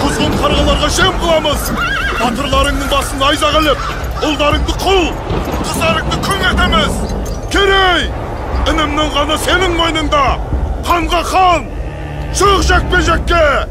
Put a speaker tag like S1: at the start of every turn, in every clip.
S1: Kuzgun kargalarga şem kılamız. Batırlarının basını ayza kılıp, uldarыңды kul, kızlarыңды kün etemiz. Kerey, inimnin kanı senin boynunda. Kanga kan, çık jekpe-jekке.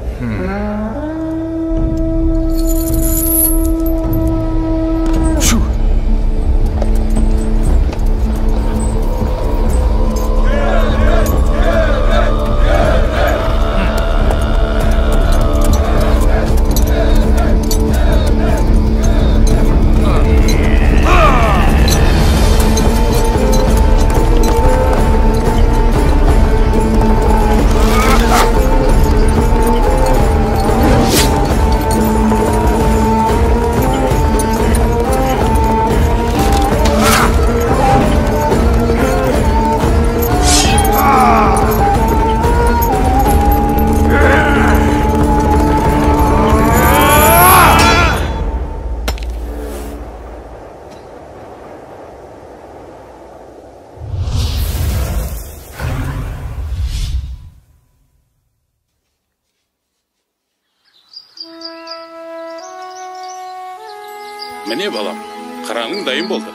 S2: Mene balam, қыраңың дайын болды.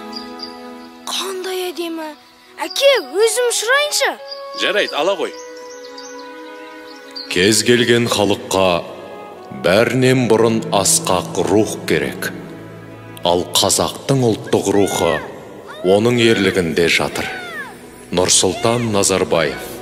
S3: Қандай әдемі. Әке, өзім ұшырайыншы.
S2: Жарайды, ала қой.
S4: Кез келген халыққа бәрінен бұрын асқақ рух керек. Ал қазақтың ұлттық рухы оның ерлігінде жатыр. Нұрсұлтан Назарбаев.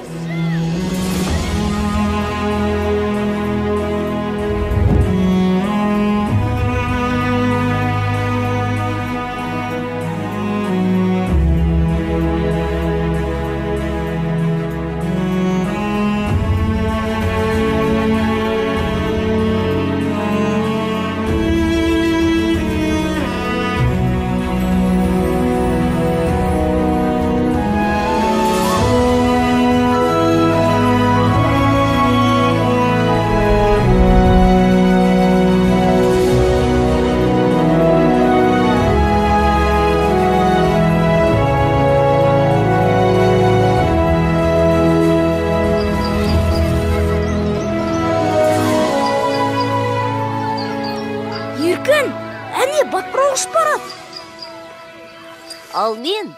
S5: Ал мен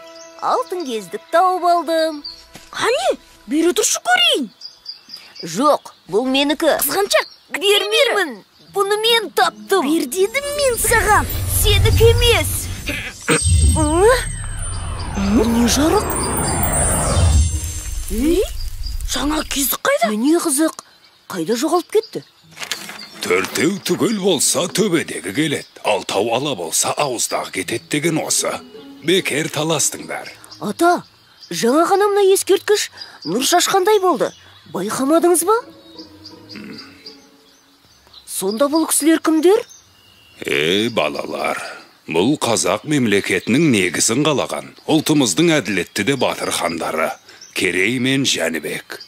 S5: алтын кездік тауып алдым.
S3: Қане, бері тұршы көрейін.
S5: Жоқ, бұл менікі.
S3: Қызғаншақ,
S5: бермеймін. Бұны мен таптым.
S3: Бер дедім мен саған.
S5: Сенікі емес.
S3: Бұл не жарық? Жаңа кездік қайда?
S5: Міне қызық, қайда жоғалып кетті?
S2: Төртеу түгел болса төбедегі келет, алтау ала болса ауыздағы кетет деген осы. Бекер таластыңдар.
S5: Ата, жаңа ғана мына ескерткіш нұр шашқандай болды. Байқамадыңыз ба? Сонда бұл кісілер кімдер?
S2: Балалар, бұл қазақ мемлекетінің негізін қалаған, ұлтымыздың әділетті де батыр хандары, Керей мен Жәнібек.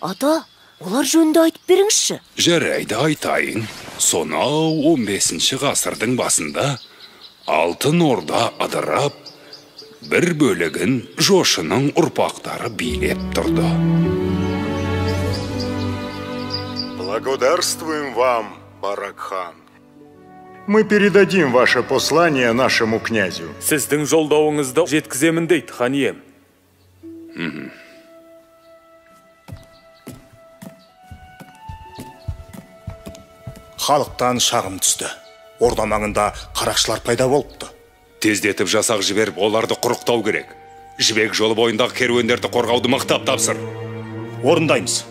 S5: Ата, олар жөнінде айтып беріңізші.
S2: Жарайды айтайын. Сонау 15 ғасырдың басында Алтын Орда адырап, бір бөлігін Жошының ұрпақтары билеп тұрды.
S1: Благодарствуем вам, Барак-хан. Мы передадим ваше послание нашему князю.
S6: Сіздің жолдауыңызды жеткіземін дейді, хан ием.
S7: Халықтан шағым түсті. Орда маңында қарақшылар пайда болыпты.
S2: Тездетіп жасақ жіберіп, оларды құрықтау керек. Жібек жолы бойындағы керуендерді қорғауды мықтап тапсыр.
S7: Орындаймыз.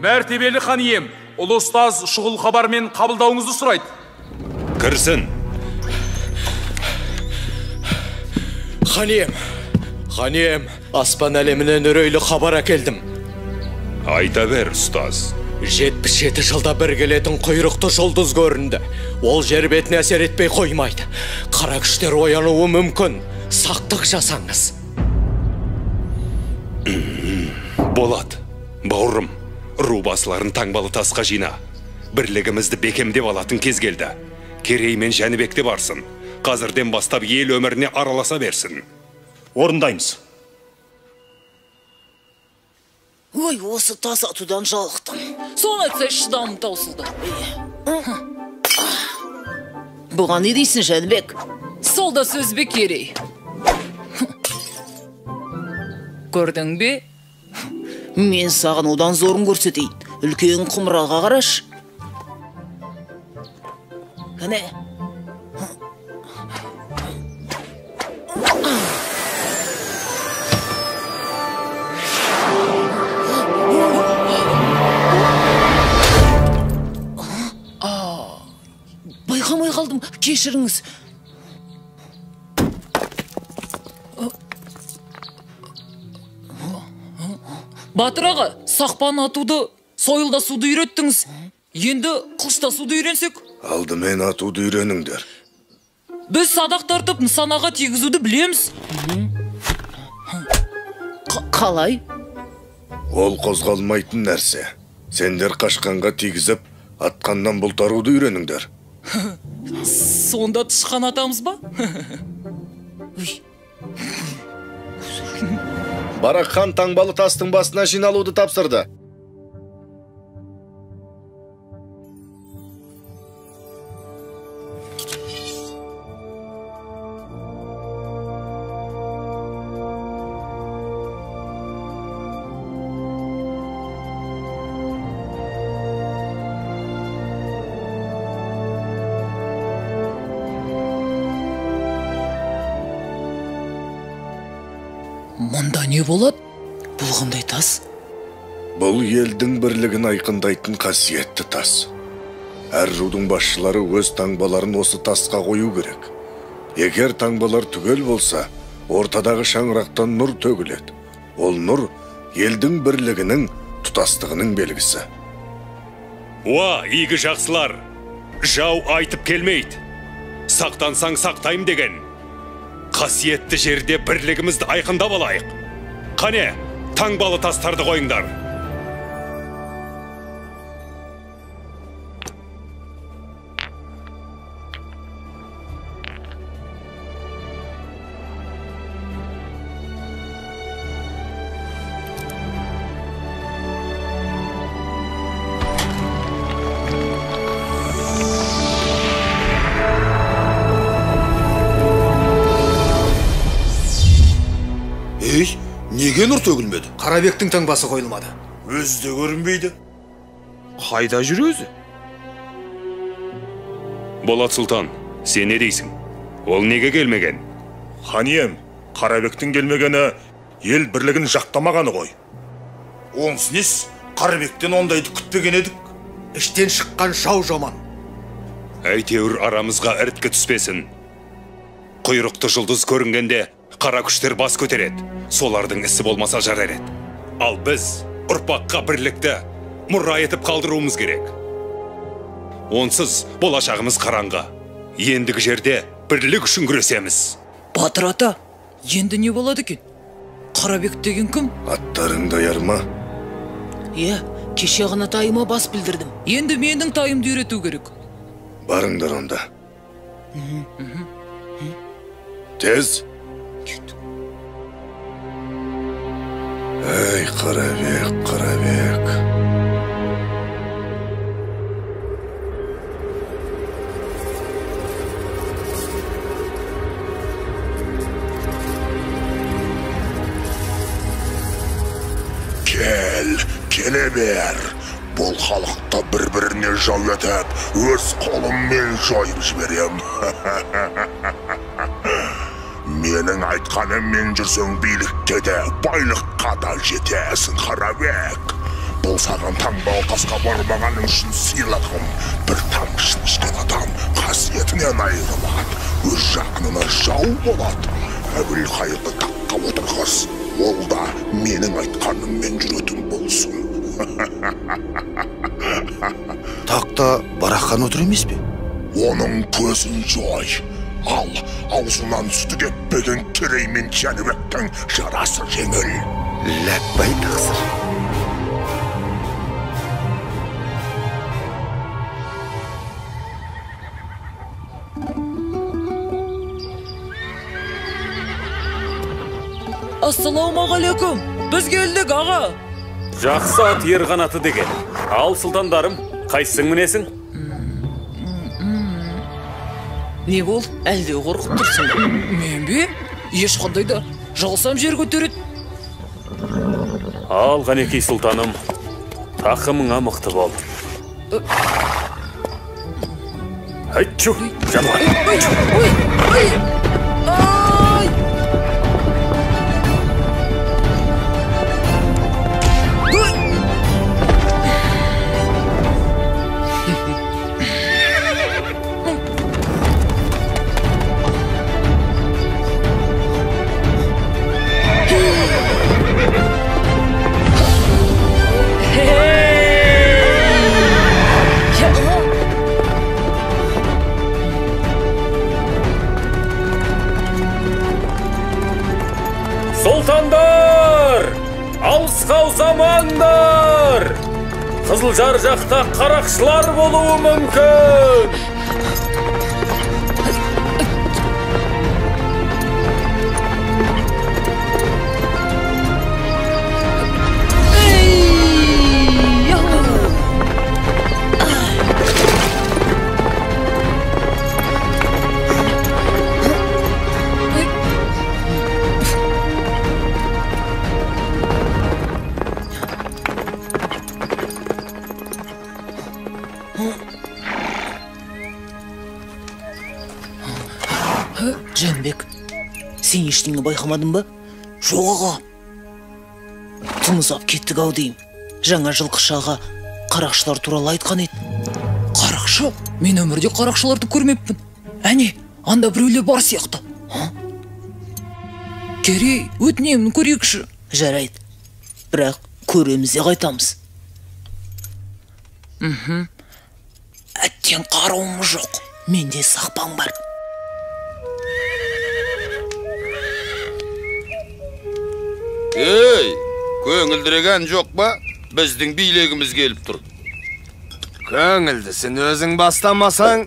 S6: Мәртебелі хан ием, ұлы ұстаз шұғыл хабармен қабылдауыңызды сұрайды.
S2: Кірсін.
S4: Хан ием, аспан әлемінен үрейлі хабар әкелдім.
S2: Айта бер, ұстаз.
S4: 77 жылда бір келетін құйрықты жұлдыз көрінді. Ол жер бетіне әсер етпей қоймайды. Қара күштер оянуы мүмкін. Сақтық жасаңыз.
S2: Болады. Бауырым, ру басыларын таңбалы тасқа жина. Бірлігімізді бекемдеп алатын кез келді. Керей мен Жәнібекте барсын. Қазірден бастап ел өміріне араласа берсін.
S7: Орындаймыз.
S8: Ой, осы тас атудан жалықтым. Соны айтса шыдамым таусылды.
S5: Бұған не дейсің, Жәнібек?
S8: Сол да сөз бе, Керей? Көрдің бе?
S5: Мен саған одан зорын көрсетейін. Үлкен құмыраға қараш. Кәне? Байқамай қалдым, кешіріңіз.
S8: Батыр аға, сақпан атуды, сойылдасуды үйреттіңіз. Енді қылыштасуды үйренсек?
S1: Алдымен атуды үйреніңдер.
S8: Біз садақ тартып нысанаға тигізуді білеміз.
S5: Қалай?
S1: Ол қозғалмайтын нәрсе. Сендер қашқанға тигізіп, атқаннан бұлтаруды үйреніңдер.
S8: Сонда тышқан атамыз ба?
S7: Барақ хан таңбалы тастың басына жиналуды тапсырды.
S8: Мұнда не болады?
S5: Бұл қандай тас?
S1: Бұл елдің бірлігін айқындайтын қасиетті тас. Әр рудың басшылары өз таңбаларын осы тасқа қою керек. Егер таңбалар түгел болса, ортадағы шаңырақтан нұр төгіледі. Ол нұр елдің бірлігінің, тұтастығының белгісі.
S2: Уа, игі жақсылар! Жау айтып келмейді. Сақтансаң сақтайым деген. Қасиетті жерде бірлігімізді айқындап алайық. Қане, таңбалы тастарды қойыңдар.
S7: Неге нұр төгілмеді?
S4: Қарабектің таңбасы қойылмады.
S7: Өзі көрінбейді.
S6: Қайда жүр өзі?
S2: Болат Сұлтан, сен не дейсің? Ол неге келмеген?
S7: Хан ием, Қарабектің келмегені ел бірлігін жақтамағаны ғой. Онсыз нес, Қарабектен ондайды күтпеген едік.
S4: Іштен шыққан жау жаман.
S2: Әйтеуір арамызға ірткі түспесін. Құйрықты жұлдыз көрінгенде қара күштер бас көтереді. Солардың ісі болмаса жарар еді. Ал біз ұрпаққа бірлікті мұра етіп қалдыруымыз керек. Онсыз болашағымыз қараңғы. Ендігі жерде бірлік үшін күресеміз.
S8: Батыр ата, енді не болады екен? Қарабек деген кім?
S1: Аттарың даяр ма?
S5: Иә, кеше ғана тайыма бас білдірдім.
S8: Енді менің тайымды үйрету керек.
S1: Барыңдар онда. Тез. Эй, Қарабек, Қарабек. Келе бер. Бұл халықты бір-біріне жау етіп, өз қолыммен жойып жіберем. Менің айтқаныммен жүрсең билікке де, байлыққа да жетесің, Қарабек. Бұл саған таңбалы тасқа бармағаның үшін сыйладым. Бір тамшысын ішкен адам қасиетінен айырылады, өз жақынына жау болады. Әбілқайырды таққа отырғыз, ол да менің айтқаныммен жүретін болсын.
S7: Тақта Барақ хан отыр емес пе?
S1: Оның көзін жой. Ал, аузынан сүті кеппеген Керей мен Жәнібектің жарасы жеңіл.
S7: Ләббай тақсыр.
S8: Ассаламағалейкум. Біз келдік, аға.
S6: Жақсы ат ер қанаты деген. Ал сұлтандарым, қайсың мінесің?
S8: Не бол, әлде қорқып тұрсың? Мен бе? Ешқандай да жалсам жер көтереді.
S6: Ал Ғанекей сұлтаным, тақымыңа мықты бол. Айтчу, жануар. Сұлтандар! Алысқа ұзамаңдар! Қызылжар жақта қарақшылар болуы мүмкін!
S8: Жәнібек, сен ештеңе байқамадың ба? Жоқ аға. Тымыз ап кеттік ау деймін. Жаңа жылқышаға қарақшылар туралы айтқан еді. Қарақшы? Мен өмірде қарақшыларды көрмеппін. Әне, анда біреулер бар сияқты. Керей, өтінемін көрейікші. Жарайды. Бірақ көреміз де қайтамыз. Әттен қаруымыз жоқ. Менде сақпаң бар.
S1: Ей, көңілдіреген жоқ ба? Біздің билегіміз келіп тұр.
S9: Көңілдісін өзің бастамасаң.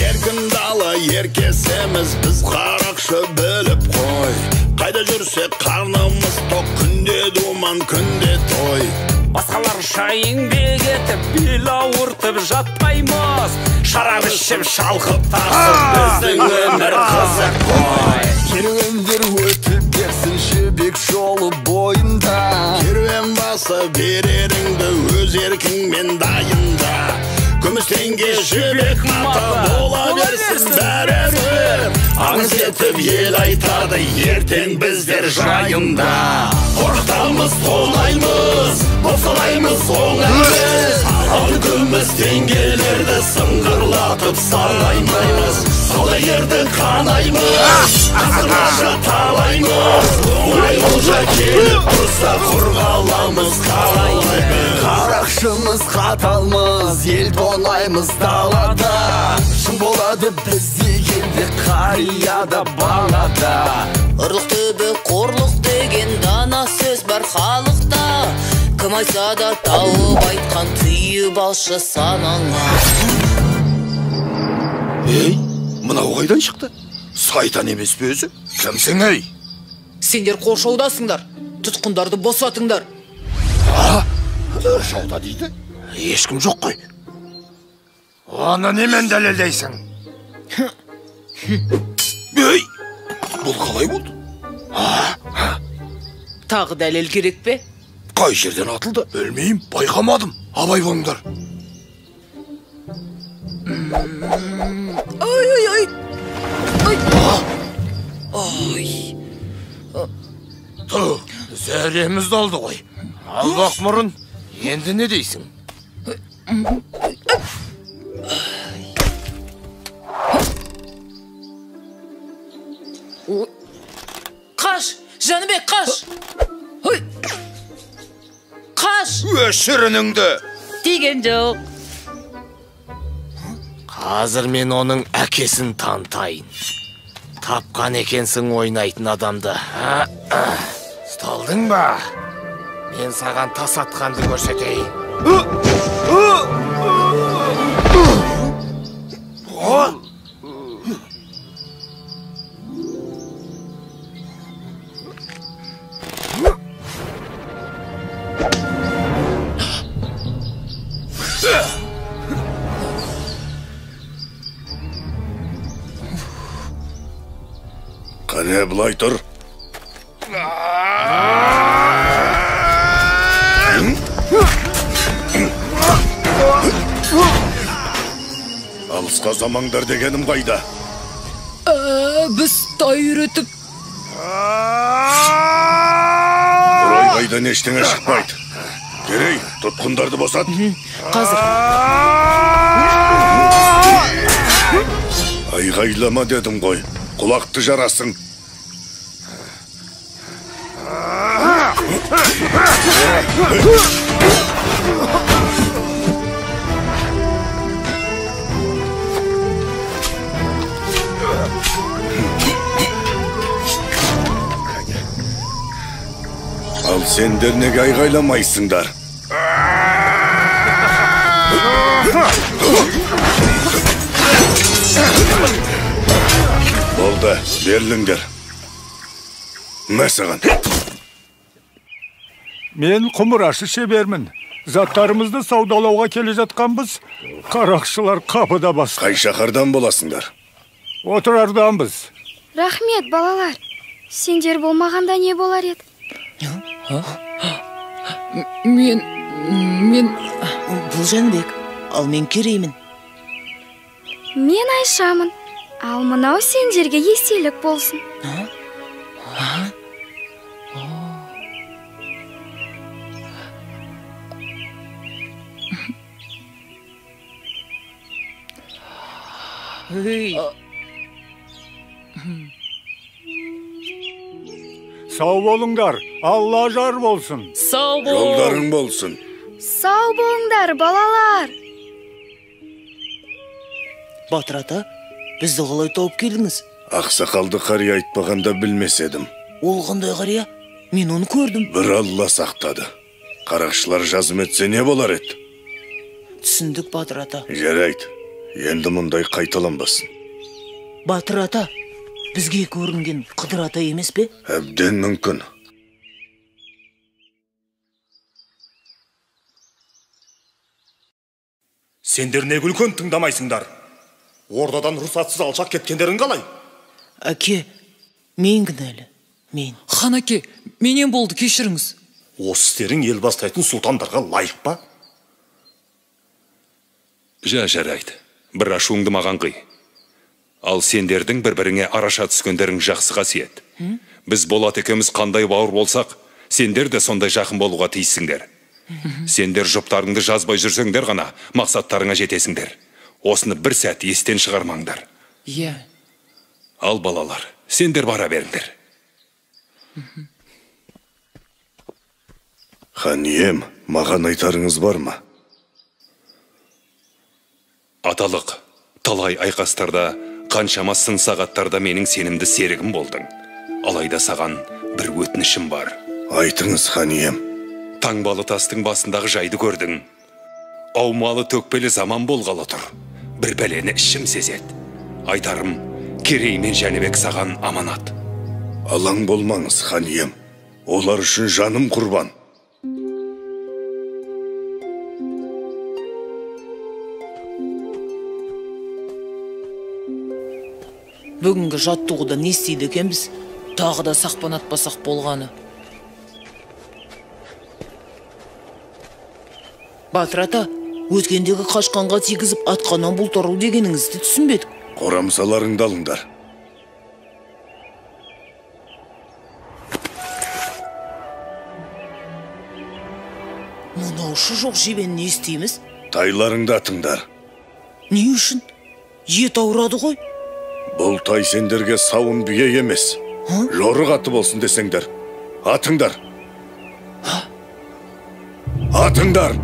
S1: Еркін дала еркесеміз, біз қарақшы біліп қой. Қайда жүрсек қарнымыз тоқ, күнде думан, күнде той.
S6: Басқаларша еңбек етіп, бел ауыртып жатпаймыз. Шарап ішіп шалқып тасып, біздің өмір қызық қой.
S1: Керуендер өтіп берсін жібек жолы бойында. Керуен басы береріңді өз еркіңмен дайында. Күміс теңге жібек мата бола берсін бәрібір. Аңыз етіп ел айтады, ертең біздер жайында. Қорқытамыз, тонаймыз, босалаймыз оңаймыз. Алтын күміс теңгелерді сыңғырлатып сарғаймыз. Саудагерді қанаймыз, асырлаша талаймыз. Оңай олжа келіп тұрса қорғаламыз қалаймыз. Қарақшымыз қаталмыз, ел тонаймыз далада. Шын болады біз дегенде қарияда балада.
S5: Ұрлық түбі қорлық деген дана сөз бар халықта. Кім айтса да тауып айтқан түйіп алшы санаңа.
S1: Ей, мынау қайдан шықты? Сайтан емес пе өзі? Кімсің ей?
S8: Сендер қоршаудасыңдар. Тұтқындарды босатыңдар.
S1: Қоршауда дейді? Ешкім жоқ қой. Оны немен дәлелдейсің? Ей, бұл қалай болды?
S8: Тағы дәлел керек пе?
S1: Қай жерден атылды? Білмеймін, байқамадым. Абай болыңдар.
S8: Ай.
S9: Зәремізді алды ғой. Албақ мұрын, енді не дейсің?
S8: Қаш, Жәнібек, қаш! Қаш!
S1: Өшірініңді!
S8: Деген жоқ.
S9: Қазір мен оның әкесін танытайын. Тапқан екенсің ойнайтын адамды. Сталдың ба? Мен саған тас атқанды көрсетейін.
S1: Қане бұлай тұр. Алысқа замаңдар дегенім қайда?
S8: Біз тай үйретіп.
S1: Құрай қайдан ештеңе шықпайды. Керей, тұтқындарды босат.
S8: Қазір.
S1: Айғайлама дедім ғой. Құлақты жарасың. Ал сендер неге айғайламайсыңдар? Болды, берліңдер. Мәсіған.
S10: Мен құмырашы шебермін. Заттарымызды саудалауға келе жатқанбыз. Қарақшылар қапыда бас.
S1: Қай шақардан боласыңдар?
S10: Отырарданбыз.
S11: Рахмет, балалар. Сендер болмағанда не болар еді?
S8: Мен...
S3: Бұл Жәнібек, ал мен Кереймін.
S11: Мен Айшамын. Ал мынау сендерге естелік болсын.
S10: Сау болыңдар, Алла жар болсын.
S8: Сау бол.
S1: Жолдарың болсын.
S11: Сау болыңдар, балалар.
S3: Батыр ата, бізді қалай тауып келдіңіз?
S1: Ақсақалды қария айтпағанда білмес едім.
S3: Ол қандай қария? Мен оны көрдім.
S1: Бір Алла сақтады. Қарақшылар жазым етсе не болар еді?
S3: Түсіндік, Батыр ата.
S1: Жарайды, енді мұндай қайталанбасын.
S3: Батыр ата, бізге көрінген Қыдыр ата емес пе?
S1: Әбден мүмкін.
S7: Сендер не күлкен тыңдамайсыңдар? Ордадан рұқсатсыз алшақ кеткендерің қалай?
S3: Әке, мен кінәлі. Мен.
S8: Хан әке, менен болды, кешіріңіз.
S7: Осы істерің ел бастайтын сұлтандарға лайық па?
S2: Жарайды. Бір ашуыңды маған қый. Ал сендердің бір-біріңе араша түскендерің жақсы қасиет. Біз Болат екеуміз қандай бауыр болсақ, сендер де сондай жақын болуға тиіссіңдер. Сендер жұптарыңды жазбай жүрсеңдер ғана мақсаттарыңа жетесіңдер. Осыны бір сәт естен шығармаңдар.
S8: Иә.
S2: Ал балалар, сендер бара беріңдер.
S1: Хан ием, маған айтарыңыз бар ма?
S2: Аталық, талай айқастарда, қаншама сын сағаттарда менің сенімді серігім болдың. Алайда саған бір өтінішім бар.
S1: Айтыңыз, хан ием.
S2: Таңбалы тастың басындағы жайды көрдің. Аумалы төкпелі заман болғалы тұр. Бір бәлені ішім сезет. Айтарым, Керей мен Жәнібек саған аманат.
S1: Алаң болмаңыз, хан ием. Олар үшін жаным құрбан.
S8: Бүгінгі жаттығуда не істейді екенбіз? Тағы да сақпан атпасақ болғаны.
S3: Батыр ата, өткендегі қашқанға тигізіп атқаннан бұлтару дегеніңізді түсінбедік.
S1: Қорамсаларыңды алыңдар.
S3: Мынаушы жоқ жебені не істейміз?
S1: Тайларыңды атыңдар.
S3: Не үшін? Ет ауырады ғой.
S1: Бұл тай сендерге сауын бие емес. Жорық аты болсын десеңдер. Атыңдар. Атыңдар.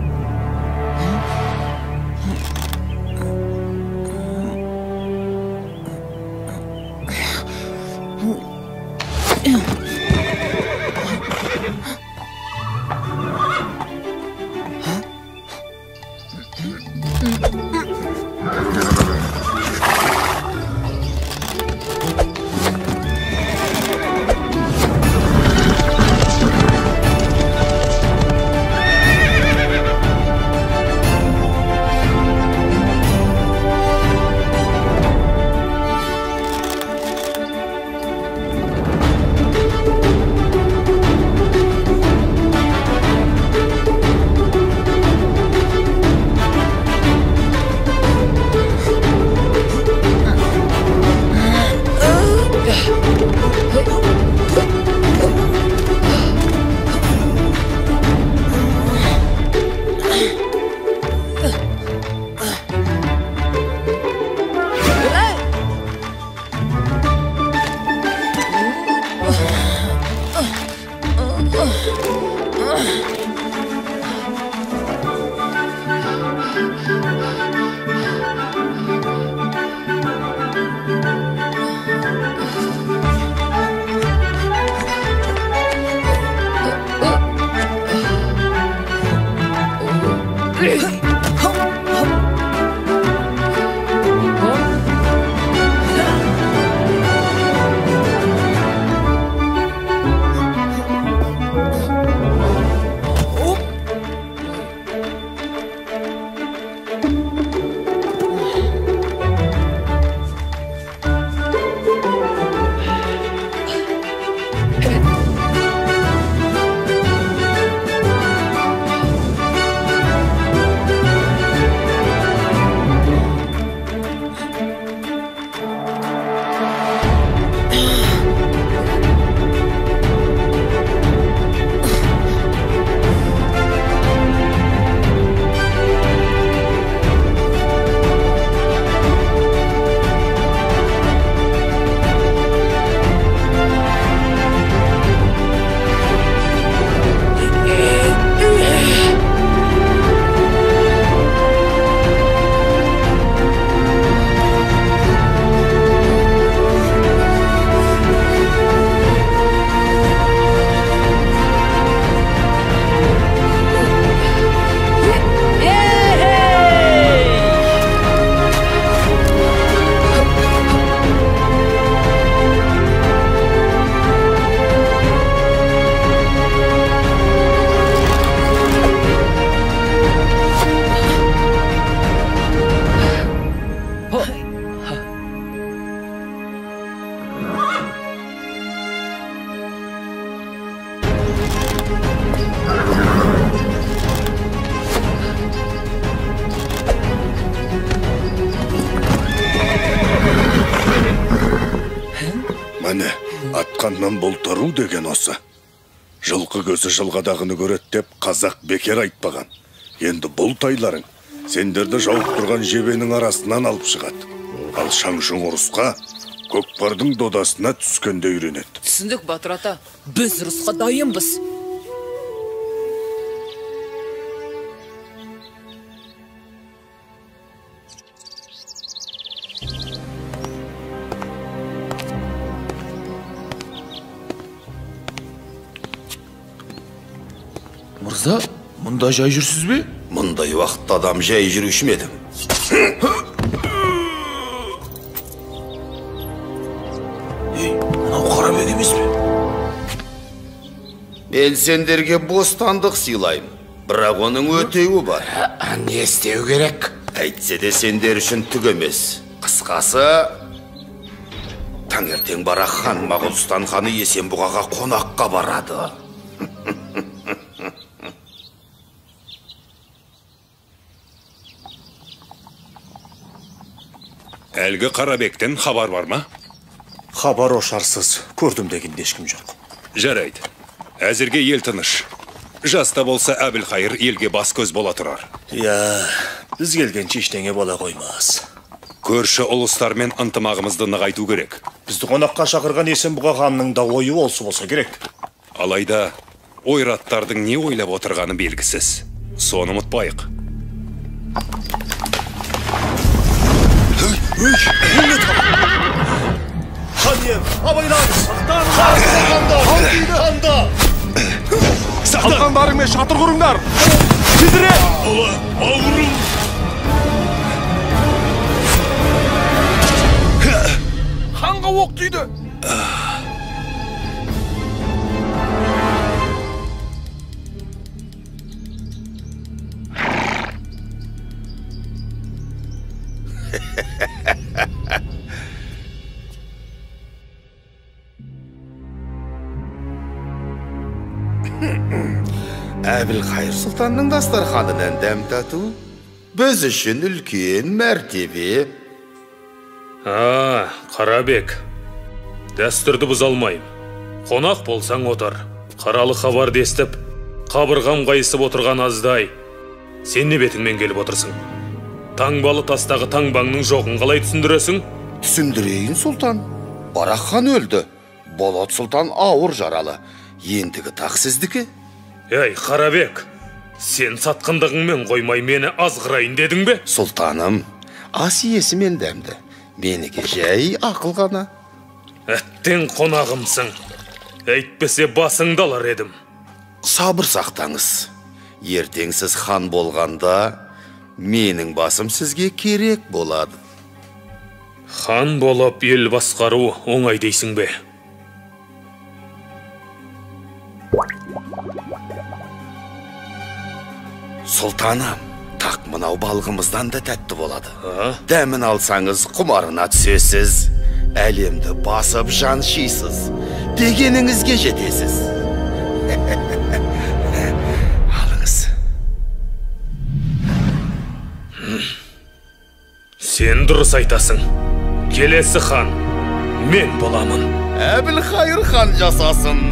S1: Атқаннан бұлтару деген осы. Жылқы көзі жылғадағыны көрет деп қазақ бекер айтпаған. Енді бұл тайларың сендерді жауып тұрған жебенің арасынан алып шығады. Ал шаңшың ұрысқа көкпардың додасына түскенде үйренеді.
S8: Түсіндік, Батыр ата. Біз ұрысқа дайынбыз.
S12: Мырза, мұнда жай жүрсіз бе?
S13: Мұндай уақытта адам жай жүруші ме едім?
S12: Мынау Қарабек емес пе?
S13: Мен сендерге бостандық сыйлайым, бірақ оның өтеуі бар.
S9: Не істеу керек?
S13: Әйтсе де сендер үшін түк емес. Қысқасы, таңертең барақ хан Моғолстан ханы Есенбұғаға қонаққа барады.
S2: Әлгі Қарабектен хабар бар ма?
S7: Хабар ошарсыз, көрдім деген ешкім жоқ.
S2: Жарайды. Әзірге ел тыныш. Жаста болса Әбілқайыр елге бас көз бола тұрар.
S7: Біз келгенше ештеңе бола қоймас.
S2: Көрші ұлыстармен ынтымағымызды нығайту керек.
S7: Бізді қонаққа шақырған Есенбұға ханның да ойы осы болса керек.
S2: Алайда ойраттардың не ойлап отырғаны белгісіз. Соны ұмытпайық.
S7: Ханем, абайлаңыз! Ханда!
S12: Қалқандарыңмен шатыр құрыңдар! Тезіре!
S1: Ауырым!
S12: Ханға оқ тиді!
S13: Әбілқайыр сұлтанның дастарханынан дәм тату біз үшін үлкен мәртебе.
S6: Қарабек, дәстүрді бұза алмайым. Қонақ болсаң отыр. Қаралы хабар естіп, қабырғам қайысып отырған аздай. Сен не бетіңмен келіп отырсың? Таңбалы тастағы таңбаңның жоғын қалай түсіндіресің?
S13: Түсіндірейін, сұлтан. Барақ хан өлді. Болат сұлтан ауыр жаралы. Ендігі тақ сіздікі?
S6: Ей, Қарабек, сен сатқындығыңмен қоймай мені азғырайын дедің бе?
S13: Сұлтаным, ас иесі мен дәмді. Меніке жай ақыл ғана.
S6: Әттен қонағымсың. Әйтпесе басыңды алар едім.
S13: Сабыр сақтаңыз. Ертең сіз хан болғанда, менің басым сізге керек болады.
S6: Хан болып ел басқару оңай дейсің бе?
S13: Сұлтаным, тақ мынау балғымыздан да тәтті болады. Дәмін алсаңыз құмарына түсесіз, әлемді басып жан шисіз, дегеніңізге жетесіз. Алыңыз.
S6: Сен дұрыс айтасың. Келесі хан мен боламын.
S13: Әбілқайыр хан жасасын.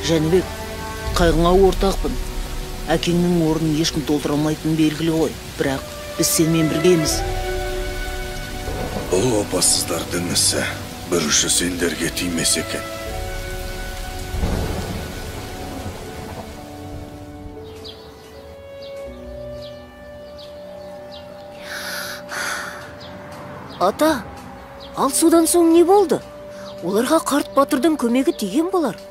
S3: Жәнібек, қайғыңа ортақпын. Әкеңнің орнын ешкім толтыра алмайтыны белгілі ғой. Бірақ біз сенімен біргеміз.
S1: Бұл опасыздардың ісі бір ұшы сендерге тимес екен.
S14: Ата, ал содан соң не болды? Оларға қарт батырдың көмегі тиген болар.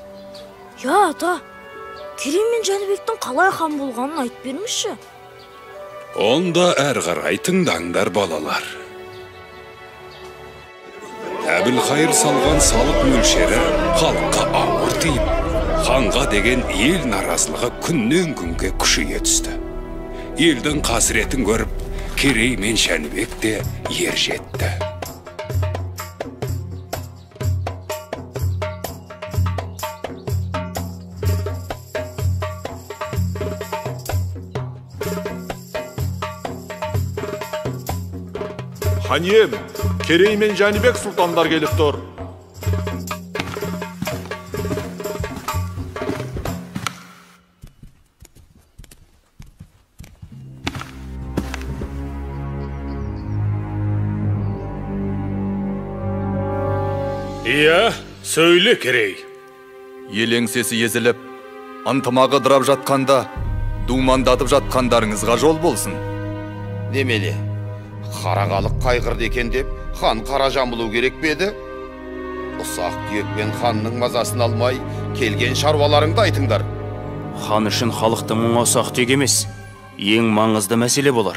S11: Я, ата, Керей мен Жәнібектің қалай хан болғанын айтып бермеші.
S2: Онда әр қарай тыңдаңдар балалар. Әбілқайыр салған салық мөлшері халыққа ауыр тиіп, ханға деген ел наразылығы күннен күнге күшейе түсті. Елдің қасіретін көріп, Керей мен Жәнібек те ер жетті.
S12: Хан ием, Керей мен Жәнібек сұлтандар келіп тұр.
S6: Иә, сөйле, Керей.
S15: Ел еңсесі езіліп, ынтымағы дырап жатқанда, думандатып жатқандарыңызға жол болсын.
S13: Немеле, қарағалық қайғырды екен деп, хан қара жамылу керек беді? Ұсақ түйекпен ханның мазасын алмай, келген шаруаларыңды айтыңдар.
S16: Хан үшін халықтың мұңа ұсақ түйек емес, ең маңызды мәселе болар.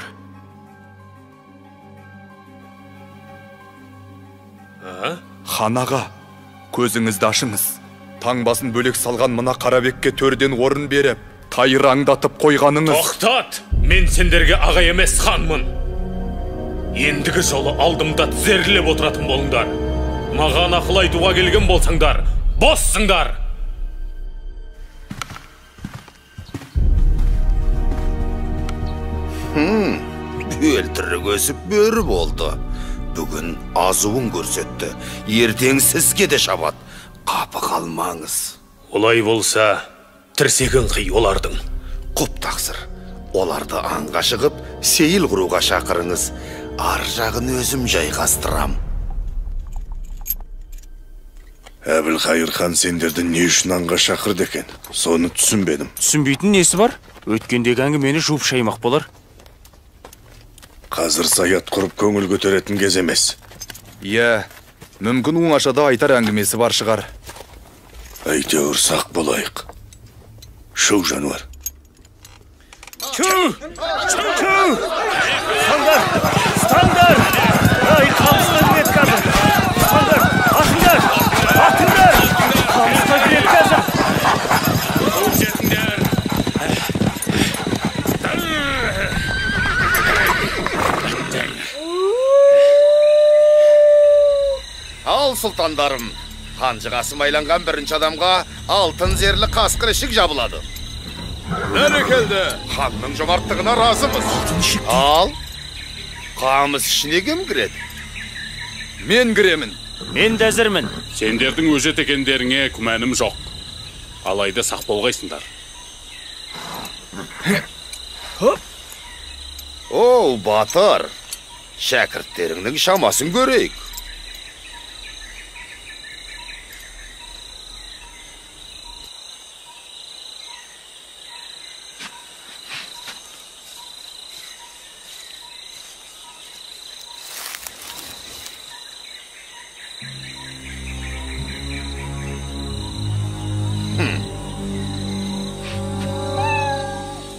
S15: Хан аға, көзіңізді ашыңыз. Таңбасын бөлек салған мына Қарабекке төрден орын беріп, тайраңдатып қойғаныңыз.
S6: Тоқтат! Мен сендерге аға емес ханмын. Ендігі жолы алдымда тізерлеп отыратын болыңдар. Маған ақыл айтуға келген болсаңдар, боссыңдар!
S13: Өлтірік өсіп бөрі болды. Бүгін азуын көрсетті. Ертең сізге де шабат. Қапы қалмаңыз.
S6: Олай болса, тірсегін қи олардың.
S13: Құп тақсыр. Оларды аңға шығып, сейіл құруға шақырыңыз. Ар жағын өзім жайғастырам.
S1: Әбілқайыр хан сендерді не үшін аңға шақырды екен? Соны түсінбедім.
S16: Түсінбейтін несі бар? Өткендегі әңгімені жуып шаймақ болар.
S1: Қазір саят құрып көңіл көтеретін кез емес.
S15: Иә, мүмкін оңашада айтар әңгімесі бар шығар.
S1: Әйтеуір сақ болайық. Шоу жануар.
S17: Стандар! Ай, қамысына кірет қазір! Стандар, атыңдар! Атыңдар! Қамысына кірет қазір!
S13: Ал сұлтандарым, қанжығасы майланған бірінші адамға алтын зерлі қасқыр ішік жабылады.
S12: Бәрекелді!
S13: Ханның жомарттығына разымыз. Ал, қамыс ішіне кім кіреді?
S15: Мен кіремін.
S16: Мен де әзірмін.
S18: Сендердің өжет екендеріңе күмәнім жоқ. Алайда сақ болғайсыңдар.
S13: Оу, батыр. Шәкірттеріңнің шамасын көрейік.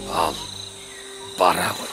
S13: Ал, бара ғой.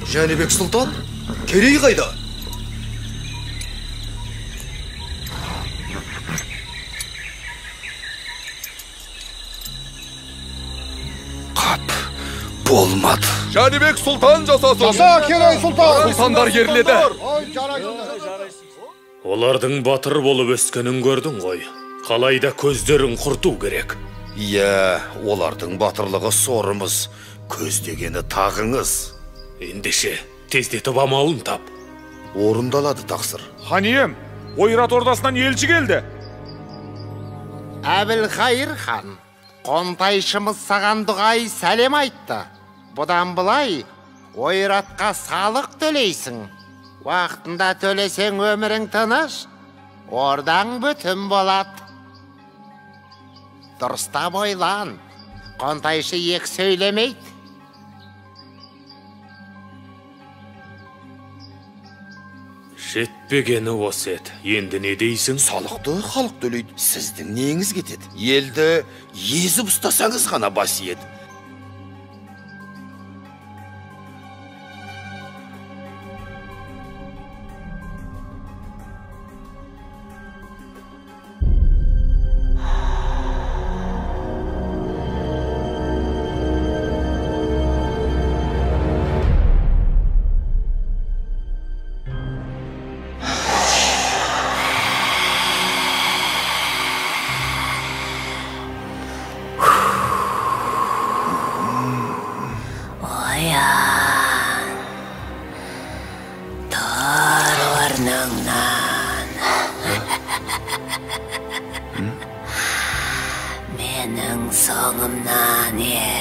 S19: Жәнібек сұлтан, Керей қайда?
S15: Қап, болмады. Жәнібек сұлтан жасасын.
S19: Жаса, Керей сұлтан.
S15: Сұлтандар ерледі.
S6: Олардың батыр болып өскенін көрдің ғой. Қалайда көздерін құрту керек.
S13: Иә, олардың батырлығы сорымыз. Көздегені тағыңыз.
S6: Ендеше, тездетіп амалын тап.
S13: Орындалады тақсыр.
S12: Хан ием, Ойрат ордасынан елші келді.
S20: Әбілқайыр хан, қонтайшымыз саған дұғай сәлем айтты. Бұдан былай, Ойратқа салық төлейсің. Уақытында төлесең өмірің тыныш, ордаң бүтін болады. Дұрыстап ойлан, қонтайшы ек сөйлемейді.
S6: Жетпегені осы еді. Енді не дейсің?
S13: Салықты халық төлейді. Сіздің неңіз кетеді? Елді езіп ұстасаңыз ғана бас еді.
S14: Менің соңымнан ер.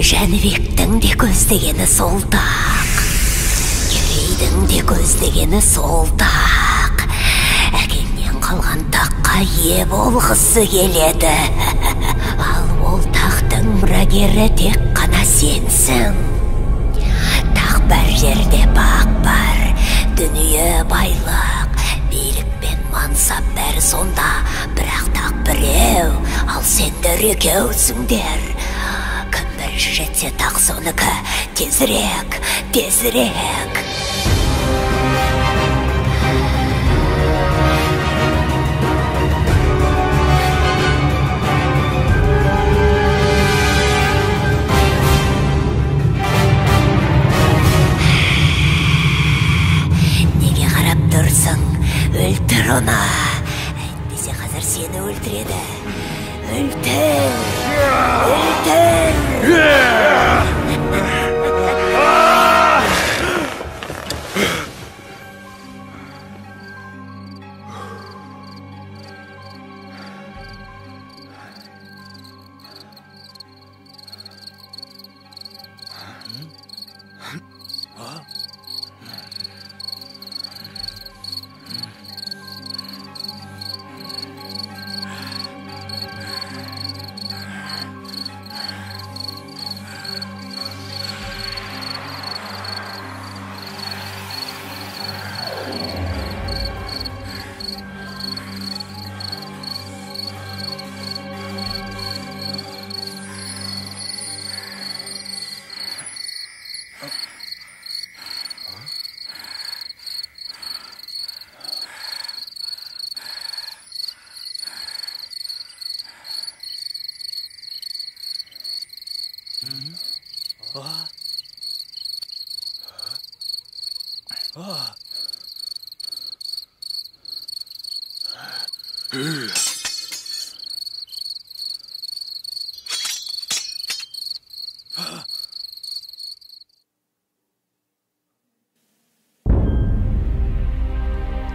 S14: Жәнібектің де көздегені солтақ, Керейдің де көздегені солтақ. Әкеңнен қалған таққа ие болғысы келеді. Ал ол тақтың мұрагері тек қана сенсің. Тақ бір жерде бақ бар, дүние байлық, билік пен мансап бәрі сонда, бірақ тақ біреу, ал сендер екеусіңдер. Кім бірінші жетсе тақ соныкі, тезірек, тезірек. Өлтір оны. Әйтпесе қазір сені өлтіреді. Өлтір!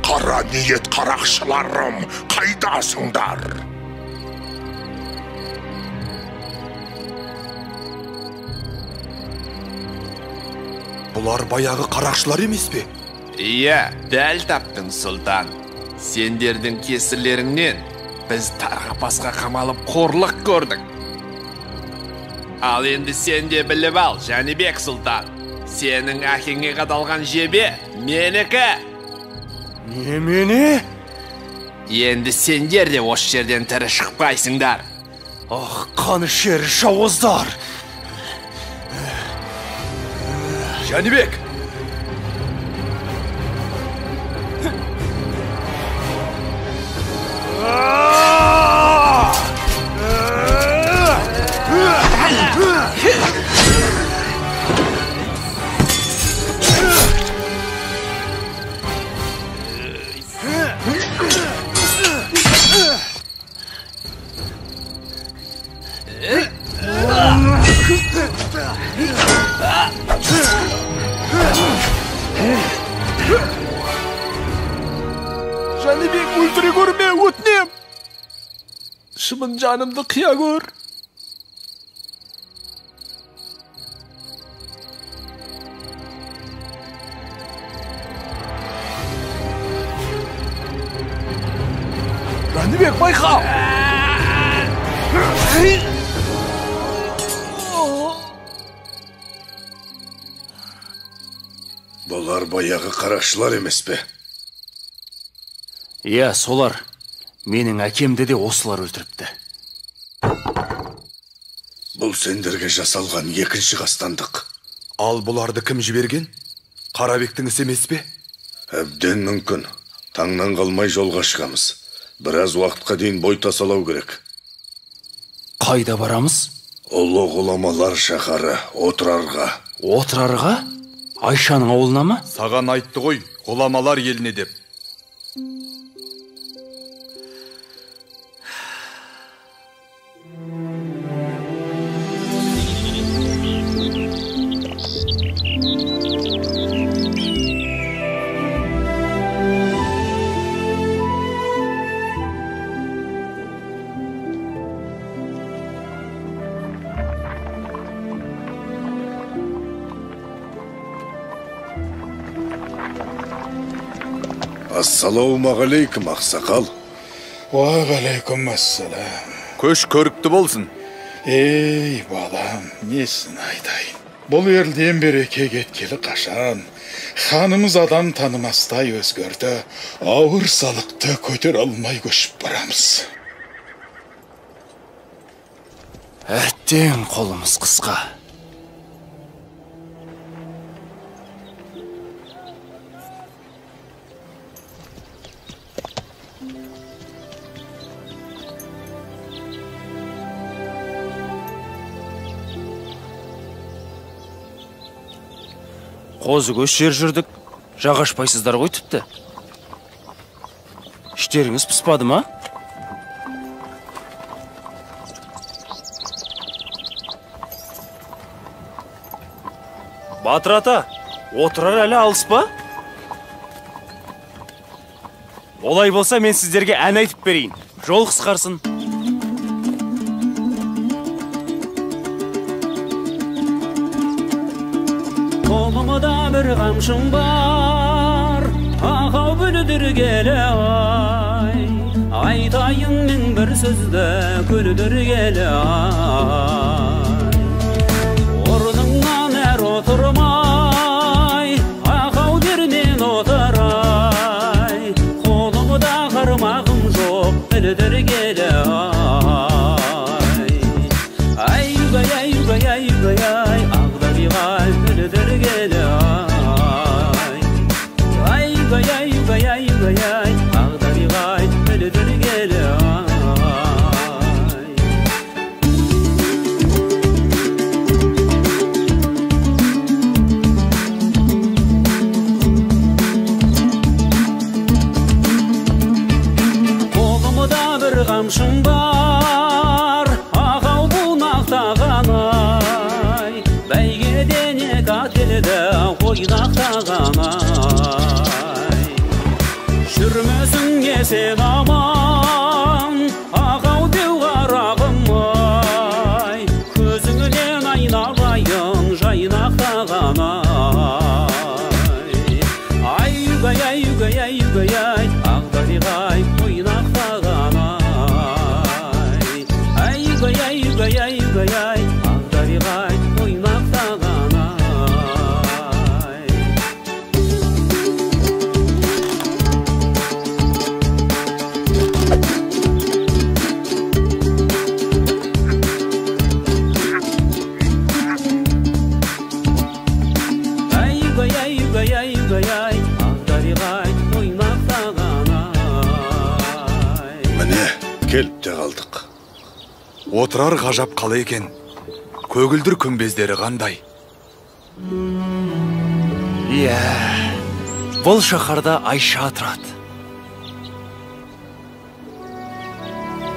S1: Қара ниет қарақшыларым, қайдасыңдар?
S15: Бұлар баяғы қарақшылар емес пе?
S13: Иә, дәл таптың, сұлтан. Сендердің кесірлеріңнен біз тарға басқа қамалып қорлық көрдік. Ал енді сен де біліп ал, Жәнібек сұлтан. Сенің әкеңе қадалған жебе менікі.
S19: Немене?
S13: Енді сендер де осы жерден тірі шықпайсыңдар.
S19: Ах, қанішер жауыздар!
S15: Жәнібек!
S19: Жәнібек, өлтіре көрме, өтінем. Шымын жанымды қия көр. Жәнібек, байқа!
S1: Бұлар баяғы қарақшылар емес пе?
S16: Иә, солар. Менің әкемді де осылар өлтіріпті.
S1: Бұл сендерге жасалған екінші қастандық.
S15: Ал бұларды кім жіберген? Қарабектің ісі емес пе?
S1: Әбден мүмкін. Таңнан қалмай жолға шығамыз. Біраз уақытқа дейін бой тасалау керек.
S16: Қайда барамыз?
S1: Ұлы ғұламалар шаһары Отырарға.
S16: Отырарға? Айшаның ауылына ма?
S15: Саған айтты ғой, ғұламалар еліне деп.
S1: Ассалаумағалейкум, ақсақал.
S10: Уағалейкум ассалам.
S15: Көш көрікті болсын.
S21: Ей, балам, несін айтайын. Бұл елден береке кеткелі қашан. Ханымыз адам танымастай өзгерді. Ауыр салықты көтер алмай көшіп барамыз.
S16: Әттең қолымыз қысқа. Қозы көш жер жүрдік, жағашпайсыздар ғой тіпті. Іштеріңіз піспады ма? Батыр ата, отырар әлі алыс па? Олай болса мен сіздерге ән айтып берейін. Жол қысқарсын.
S22: Қолымда бір қамшым бар, ақау бүлдіргелі ай. Айтайын мен бір сөзді күлдіргелі ай. Орныңнан әр отырмай, ақау дермен отырай. Қолымда қармағым жоқ білдіргелі ай. Ай-югай, ай-югай, ай-югай, ағдабиғай білдіргелі ай. Ай-югай, ай-югай, ай-югай, ағдабиғай білдіргелі ай. Қолымда бір қамшым бар, ақау бұнақтаған ай. Бәйгеден екі ателді ойнақтаған ай. Жүрмесің есен аман, ақау деу қарағым ай. Көзіңнен айналайын жайнақтаған ай. Ай-югай, ай-югай, ай-югай, ағдабиғай ойнақтаған ай. Ай-югай, ай-югай, ай-югай, ағдабиғай ойнақтаған ай. Ай-югай, ай-югай, ай-югай, ағдабиғай ойнақтаған ай.
S1: Міне, келіп те қалдық.
S15: Отырар ғажап қала екен. Көгілдір күмбездері қандай.
S16: Иә, бұл шаһарда Айша тұрады.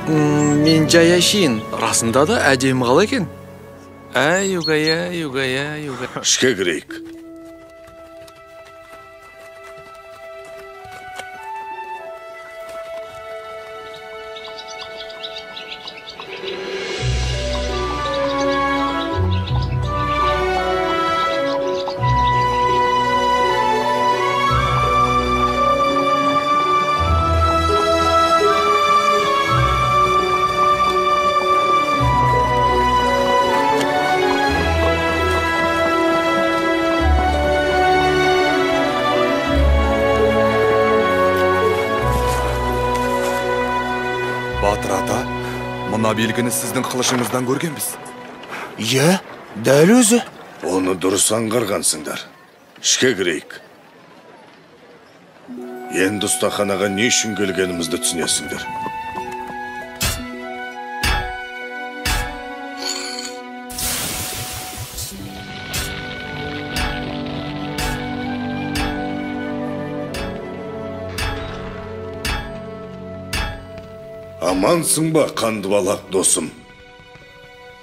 S19: Мен жай ашейін. Расында да әдемі қала екен. Ай-югай, ай-югай, ай-югай.
S1: Ішке кірейік.
S15: Батыр ата, мына белгіні сіздің қылышыңыздан көргенбіз.
S2: Иә, дәл өзі.
S1: Оны дұрыс аңғарғансыңдар. Ішке кірейік. Енді ұстаханаға не үшін келгенімізді түсінесіңдер. Амансың ба, қандыбалақ досым?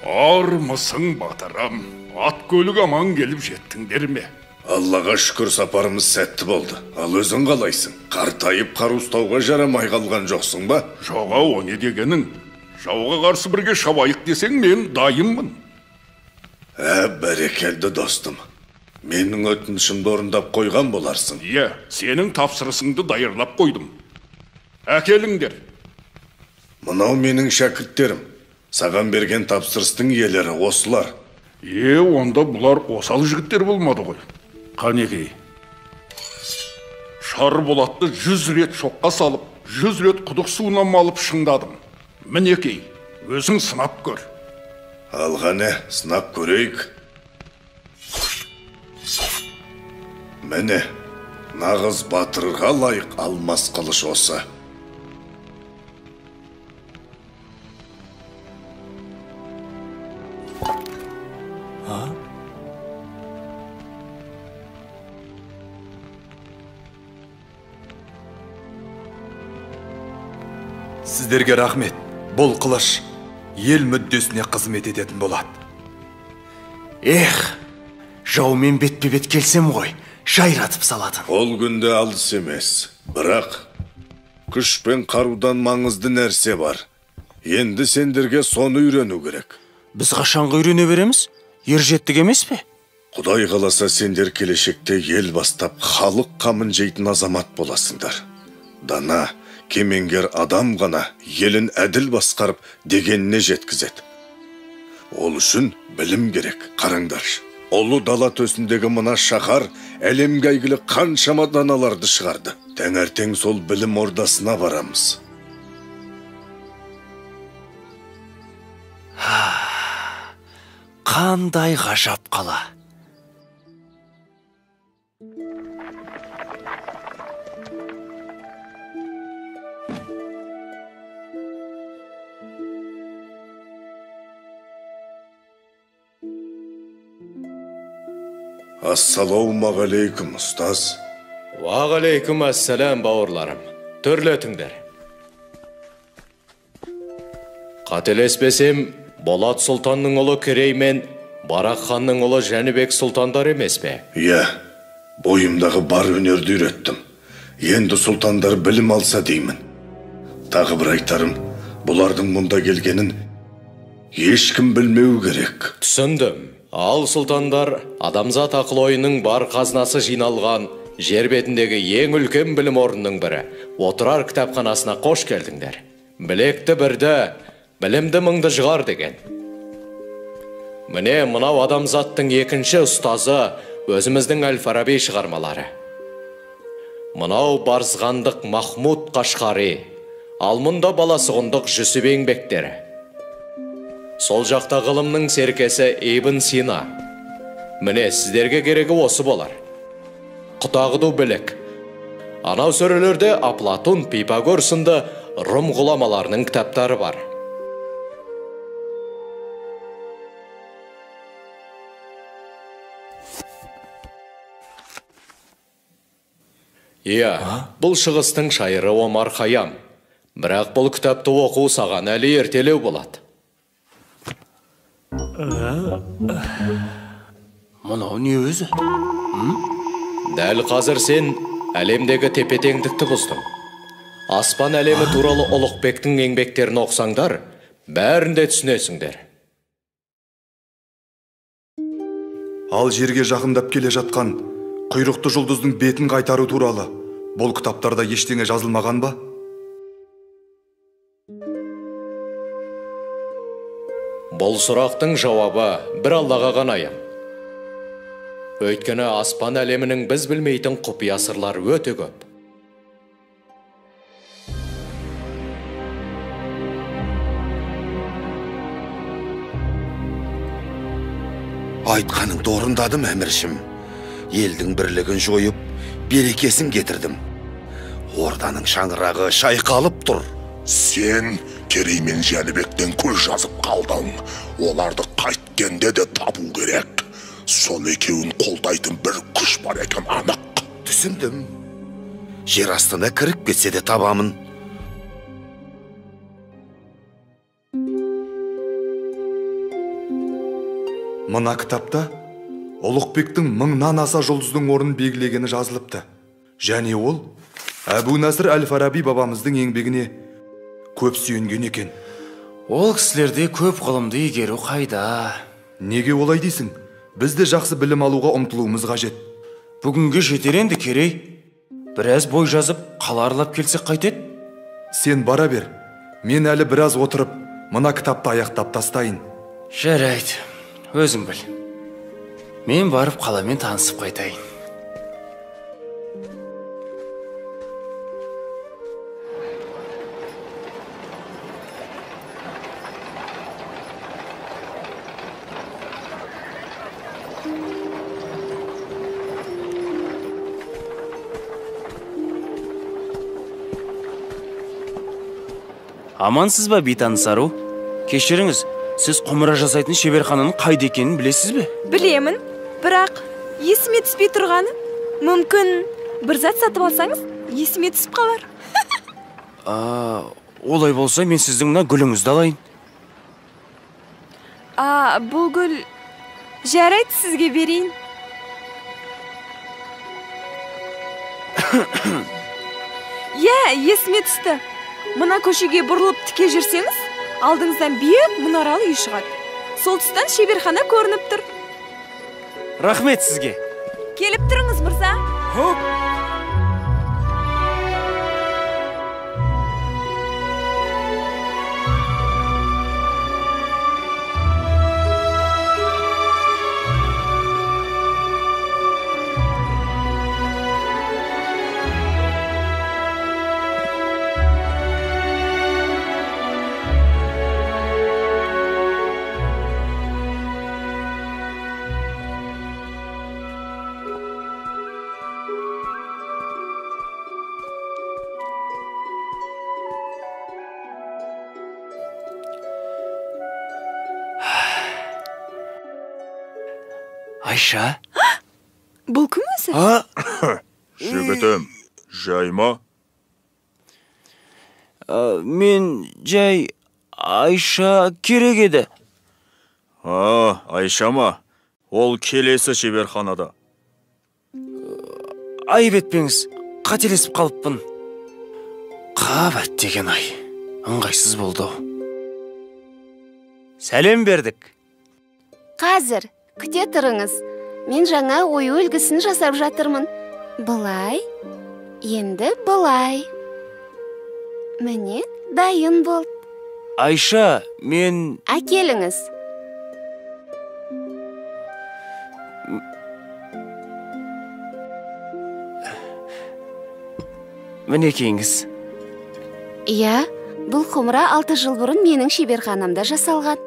S10: Армысың, батырам. Ат көлік аман келіп жеттіңдер ме?
S1: Аллаға шүкір сапарымыз сәтті болды. Ал өзің қалайсың? Қартайып қар ұстауға жарамай қалған жоқсың ба?
S10: Жоға, о не дегенің? Жауға қарсы бірге шабайық десең, мен дайынмын.
S1: Бәрекелді достым. Менің өтінішімді орындап қойған боларсың.
S10: Иә, сенің тапсырысыңды дайырлап қойдым. Әкеліңдер.
S1: Мынау менің шәкірттерім. Саған берген тапсырыстың иелері осылар.
S10: Онда бұлар осал жігіттер болмады ғой. Қанекей. Шарболатты 100 рет шоққа салып, 100 рет құдық суына малып шыңдадым. Мінекей, өзің сынап көр.
S1: Алғане, сынап көрейік. Міне, нағыз батырға лайық алмас қылыш осы.
S15: Сіздерге рахмет. Бұл қылыш ел мүддесіне қызмет ететін болады.
S9: Жаумен бетпе-бет келсем ғой, жайратып салатын.
S1: Ол күнде алыс емес, бірақ күш пен қарудан маңызды нәрсе бар. Енді сендерге соны үйрену керек.
S16: Біз қашанғы үйрене береміз? Ержеттік емес пе?
S1: Құдай қаласа сендер келешекте ел бастап халық қамын жейтін азамат боласыңдар. Дана, кемеңгер адам ғана елін әділ басқарып дегеніне жеткізеді. Ол үшін білім керек, қараңдаршы. Олы дала төсіндегі мына шаһар әлемге әйгілі қаншама даналарды шығарды. Таңертең сол білім ордасына барамыз.
S9: Қандай ғажап қала.
S1: Ассалаумағалейкум, ұстаз.
S4: Уағалейкум ассалам, бауырларым. Төрлетіңдер. Қателеспесем, Болат сұлтанның ұлы Керей мен Барақ ханның ұлы Жәнібек сұлтандар емес пе?
S1: Бойымдағы бар өнерді үйреттім. Енді сұлтандар білім алса деймін. Тағы бір айтарым, бұлардың мұнда келгенін ешкім білмеу керек.
S4: Түсіндім. Ал сұлтандар адамзат ақыл ойының бар қазынасы жиналған жер бетіндегі ең үлкен білім орнының бірі отырар кітапханасына қош келдіңдер. Білекті бірді, білімді мыңды жығар деген. Міне мынау адамзаттың екінші ұстазы өзіміздің Әл-Фараби шығармалары. Мынау Барзғандық Махмуд Қашқари, ал мұнда баласығындық Жүсіп еңбектері. Сол жақта ғылымның серкесі Ибн Сина. Міне сіздерге керегі осы болар. Құтағыду білік. Анау сөрелерде Аплатон, Пифагор сынды Рум ғұламаларының кітаптары бар. Бұл шығыстың шайыры Омар Хайям. Бірақ бұл кітапты оқу саған әлі ертелеу болады.
S16: Мұнау не өзі?
S4: Дәл қазір сен әлемдегі тепе-теңдікті бұздың. Аспан әлемі туралы Ұлықбектің еңбектерін оқсаңдар, бәрінде түсінесіңдер.
S15: Ал жерге жақындап келе жатқан құйрықты жұлдыздың бетін қайтару туралы бұл кітаптарда ештеңе жазылмаған ба?
S4: Бұл сұрақтың жауабы бір Аллаға ғана аян. Өйткені аспан әлемінің біз білмейтін құпия сырлар өте көп.
S1: Айтқаныңды орындадым, әміршім. Елдің бірлігін жойып, берекесін кетірдім. Орданың шаңырағы шайқалып тұр.
S7: Сен Керей мен Жәнібектен көз жазып қалдың. Оларды қайткенде де табу керек. Сол екеуін қолдайтын бір күш бар екен анық.
S1: Түсіндім. Жер астына кіріп кетсе де табамын.
S15: Мына кітапта Ұлықбектің 1000-нан аса жұлдыздың орнын белгілегені жазылыпты. Және ол Әбу Насыр Әл-Фараби бабамыздың еңбегіне көп сүйенген екен.
S16: Ол кісілерде көп ғылымды игеру қайда?
S15: Неге олай дейсің? Біз де жақсы білім алуға ұмтылуымыз қажет.
S16: Бүгінге жетер енді Керей. Біраз бой жазып, қала аралап келсек қайтеді?
S15: Сен бара бер. Мен әлі біраз отырып, мына кітапты аяқтап тастайын.
S16: Жарайды, өзің біл. Мен барып қаламен танысып қайтайын. Амансыз ба, бейтаныс ару? Кешіріңіз, сіз құмыра жасайтын шеберхананың қайда екенін білесіз бе?
S5: Білемін, бірақ есіме түспей тұрғаны. Мүмкін бір зат сатып алсаңыз, есіме түсіп қалар.
S16: Олай болса, мен сіздің мына гүліңізді алайын.
S5: Бұл гүл жарайды, сізге берейін. Есіме түсті. Мына көшеге бұрылып тіке жүрсеңіз, алдыңыздан биік мұнаралы үй шығады. Сол тұстан шеберхана көрініп тұр.
S16: Рахмет сізге.
S5: Келіп тұрыңыз, мырза.
S16: Айша?
S5: Бұл кім өзі?
S12: Жігітім, жайма?
S16: Мен жай Айша керек еді.
S12: Айша ма? Ол келесі шеберханада.
S16: Айып етпеңіз, қателесіп қалыппын. Қабат деген ай, ыңғайсыз болды. Сәлем бердік.
S8: Қазір, күте тұрыңыз. Мен жаңа ою үлгісін жасап жатырмын. Бұлай, енді бұлай. Міне, дайын болды.
S16: Айша, мен...
S8: Әкеліңіз.
S16: Мінекейіңіз.
S8: Иә, бұл құмыра 6 жыл бұрын менің шеберханамда жасалған.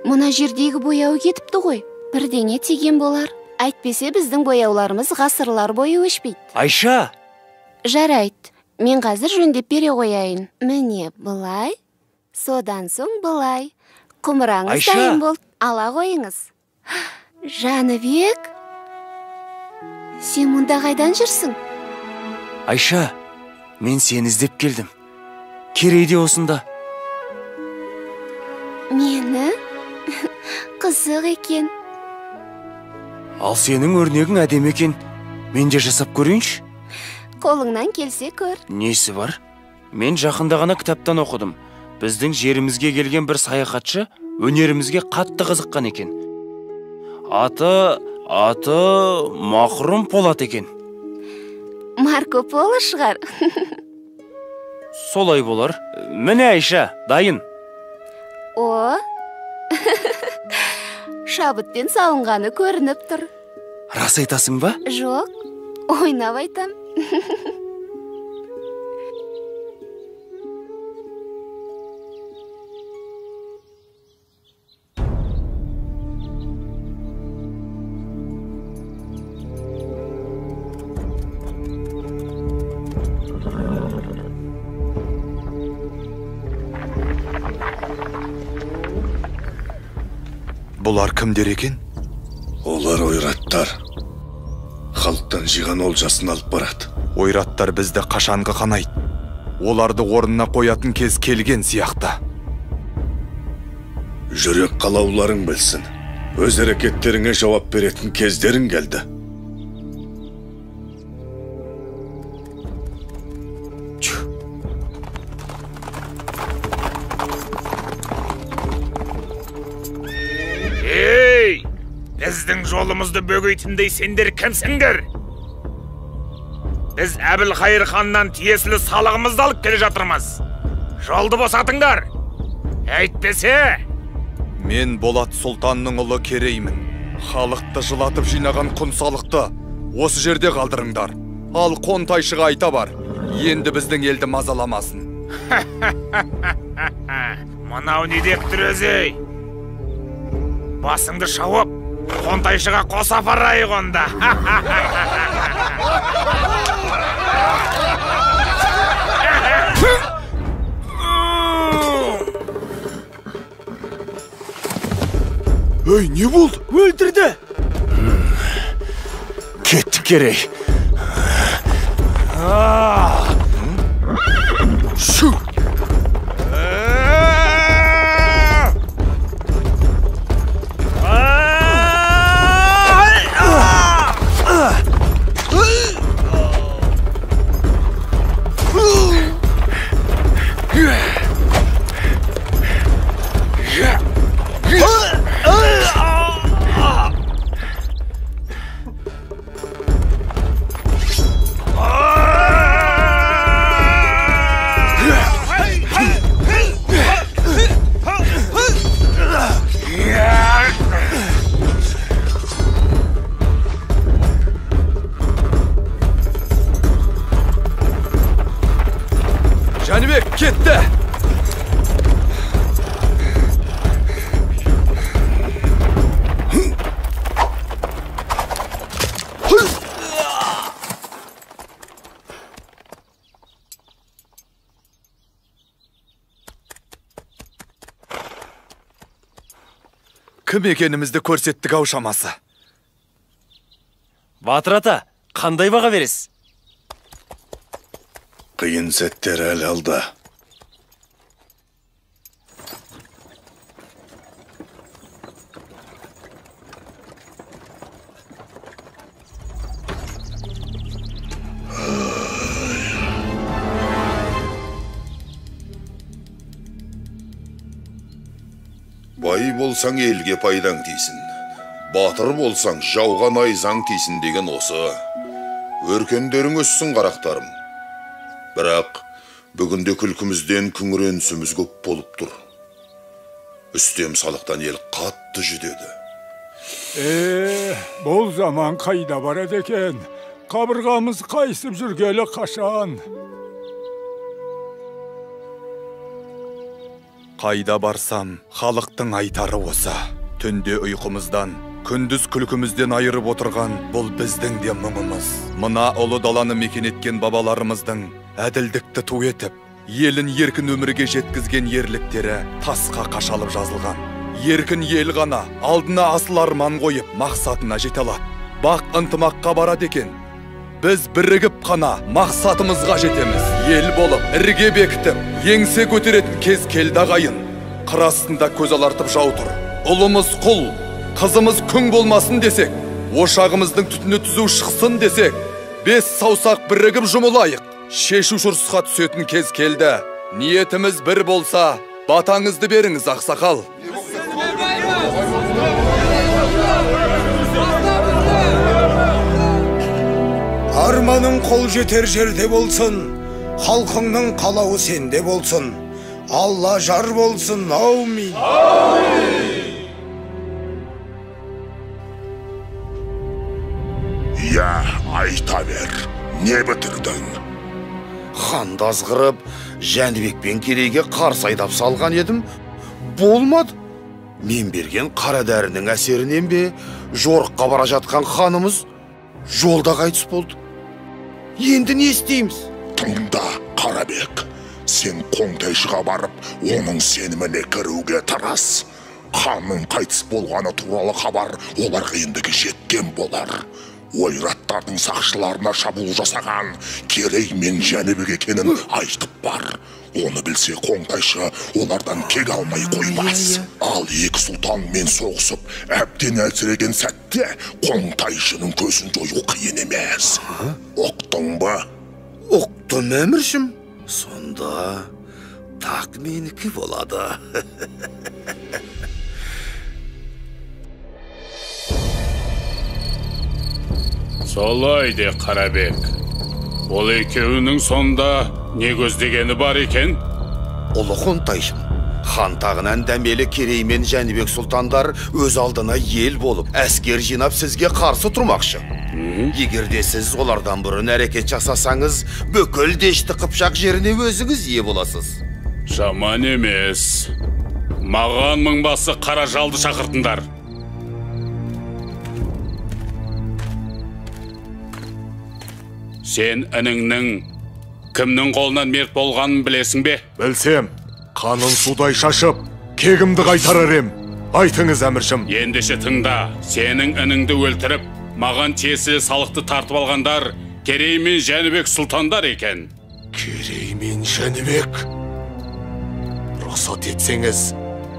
S8: Мұна жердегі бояу кетіпті ғой. Бірдеңе тиген болар. Әйтпесе біздің бояуларымыз ғасырлар бойы өшпейді.
S16: Айша!
S8: Жарайды. Мен қазір жөндеп бере қояйын. Міне бұлай, содан соң бұлай. Құмыраңыз дайын болды. Ала қойыңыз. Жаныбек, сен мұнда қайдан жүрсің?
S16: Айша, мен сені іздеп келдім. Керейде осында.
S8: Мені? Қызық екен.
S16: Ал сенің өрнегің әдемі екен. Мен де жасап көрейінші?
S8: Қолыңнан келсе көр.
S16: Несі бар? Мен жақында ғана кітаптан оқыдым. Біздің жерімізге келген бір саяхатшы өнерімізге қатты қызыққан екен. Аты Мақрұм Полат екен.
S8: Марко Поло шығар.
S16: Солай болар. Міне Айша, дайын.
S8: О, шабытпен сауынғаны көрініп тұр.
S16: Рас айтасың ба?
S8: Жоқ, ойнап айтам.
S15: Бұлар кімдер екен?
S1: Олар ойраттар. Халықтан жиған олжасын алып барады.
S15: Ойраттар бізді қашанғы қанайды. Оларды орнына қоятын кез келген сияқты.
S1: Жүрек қалауларың білсін. Өз әрекеттеріңе жауап беретін кездерің келді.
S9: Біздің жолымызды бөгейтіндей сендер кімсіңдер? Біз Әбілқайыр ханнан тиесілі салығымызды алып келе жатырмыз. Жолды босатыңдар. Әйтпесе!
S15: Мен Болат Сұлтанның ұлы Кереймін. Халықты жылатып жинаған құнсалықты осы жерде қалдырыңдар. Ал Қонтайшыға айта бар, енді біздің елді мазаламасын.
S9: Мынау не деп тұр өзі? Басыңды шауып, Қонтайшыға қоса апарайық онда.
S21: Өй, не болды?
S9: Өлтірді!
S21: Кетті Керей. Шу!
S15: Жәнібек, кетті! Кім екенімізді көрсеттік ау шамасы.
S16: Батыр ата, қандай баға бересіз?
S1: Қиын сәттер әлі алда. Бай болсаң елге пайдаң тейсін. Батыр болсаң жауға найзаң тейсін деген осы. Өркендерің өссін қарақтарым. Бірақ бүгінде күлкімізден күңіренісіміз көп болып тұр. Үстем салықтан ел қатты жүдеді.
S21: Бұл заман қайда барады екен? Қабырғамыз қайсып жүргелі қашан?
S15: Қайда барсам, халықтың айтары осы. Түнде ұйқымыздан, күндіз күлкімізден айырып отырған бұл біздің де мұңымыз. Мына ұлы даланы мекен еткен бабаларымыздың әділдікті ту етіп, елін еркін өмірге жеткізген ерліктері тасқа қашалып жазылған. Еркін ел ғана алдына асыл арман қойып мақсатына жете алады. Бақ ынтымаққа барады екен. Біз бірігіп қана мақсатымызға жетеміз. Ел болып, ірге бекітіп, еңсе көтеретін кез келді ағайын. Қыр астында көз алартып жау тұр. Ұлымыз құл, қызымыз күң болмасын десек, ошағымыздың түтіні түзу шықсын десек, бес саусақ бірігіп жұмылайық. Шешу шұрсқа түсетін кез келді. Ниетіміз бір болса, батаңызды беріңіз, ақсақал.
S3: Арманың қол жетер жерде болсын, халқыңның қалауы сенде болсын. Алла жар болсын, аумин.
S7: Я, айта бер, не бітірдің?
S1: Ханды азғырып, Жәнібек пен Керейге қарсы айдап салған едім. Болмады. Мен берген қара дәрінің әсерінен бе, жорыққа бара жатқан ханымыз жолда қайтыс болды. Енді не істейміз? Тыңда, Қарабек. Сен Қонтайшыға барып, оның сеніміне кіруге тарас. Ханның қайтыс болғаны туралы хабар оларға ендігі жеткен болар. Ойраттардың сақшыларына шабуыл жасаған Керей мен Жәнібек екенін айтып бар. Оны білсе Қонтайшы олардан кек алмай қоймас. Ал екі сұлтанмен соғысып, әбден әлсіреген сәтте Қонтайшының көзін жою қиын емес. Оқтың ба?
S11: Оқтым, әміршім. Сонда так менікі болады.
S18: Солай де, Қарабек. Ол екеуінің сонда не көздегені бар екен?
S11: Ұлы Қонтайшым, хан тағынан дәмелі Керей мен Жәнібек сұлтандар өз алдына ел болып, әскер жинап сізге қарсы тұрмақшы. Егерде сіз олардан бұрын әрекет жасасаңыз, бүкіл Дешті Қыпшақ жеріне өзіңіз ие боласыз.
S18: Жаман емес. Маған мыңбасы қара жалды шақыртындар. Сен ініңнің кімнің қолынан мерт болғанын білесің бе?
S12: Білсем, қанын судай шашып, кегімді қайтарар ем. Айтыңыз, әміршім.
S18: Ендеше тыңда, сенің ініңді өлтіріп, маған тиесілі салықты тартып алғандар Керей мен Жәнібек сұлтандар екен.
S12: Керей мен Жәнібек? Рұқсат етсеңіз,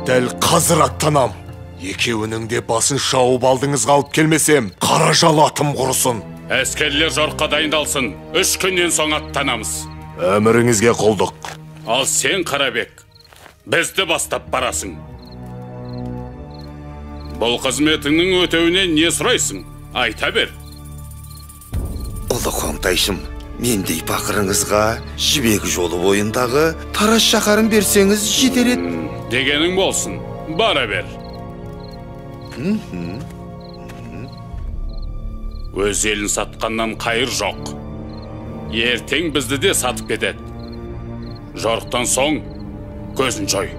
S12: дәл қазір аттанам. Екеуінің де басын шауып алдыңызға алып келмесем, қара жал атым құрысын.
S18: Әскерлер жорыққа дайындалсын, 3 күннен соң аттанамыз.
S12: Әміріңізге қолдық.
S18: Ал сен, Қарабек, бізді бастап барасың. Бұл қызметіңнің өтеуінен не сұрайсың? Айта бер.
S11: Ұлы қоңтайшым, мендей пақырыңызға жібек жолы бойындағы Тарас шаһарын берсеңіз жетер еді.
S18: Дегенің болсын, бара бер. Өз елін сатқаннан қайыр жоқ. Ертең бізді де сатып кетеді. Жорықтан соң көзін жой.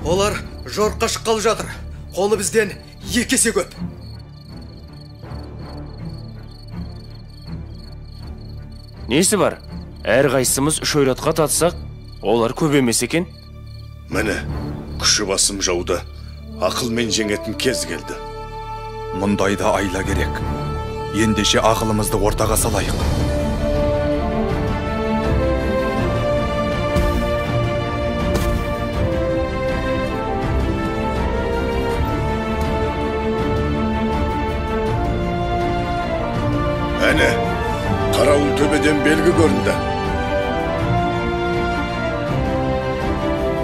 S17: Олар жорыққа шыққалы жатыр. Қолы бізден 2 есе көп.
S16: Несі бар? Әр қайсымыз 3 ойратқа татсақ, олар көп емес екен.
S1: Міне, күші басым жауды, ақылмен жеңетін кез келді.
S15: Мұндайда айла керек. Ендеше ақылымызды ортаға салайық.
S1: Әне, қарауыл төбеден белгі көрінді.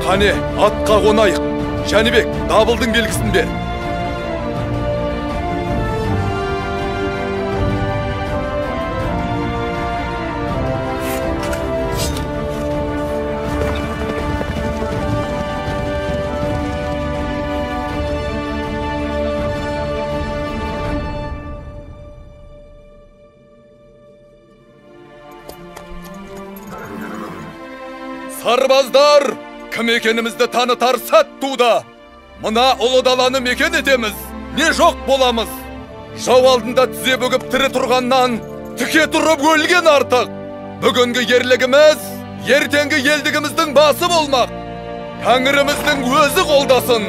S15: Қане, атқа қонайық. Жәнібек, дабылдың белгісін бер. Сарбаздар, кім екенімізді танытар сәт туды. Мына ұлы даланы мекен етеміз, не жоқ боламыз. Жау алдында тізе бүгіп тірі тұрғаннан, тіке тұрып өлген артық. Бүгінгі ерлігіміз, ертеңгі елдігіміздің басы болмақ. Тәңіріміздің өзі қолдасын.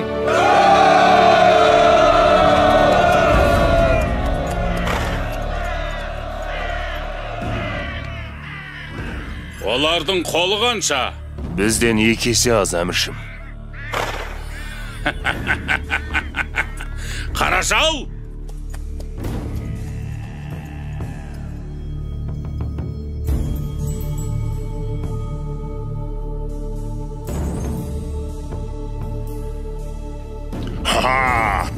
S18: Олардың қолы қанша?
S16: Бізден 2 есе аз, әміршім.
S18: Қаражал!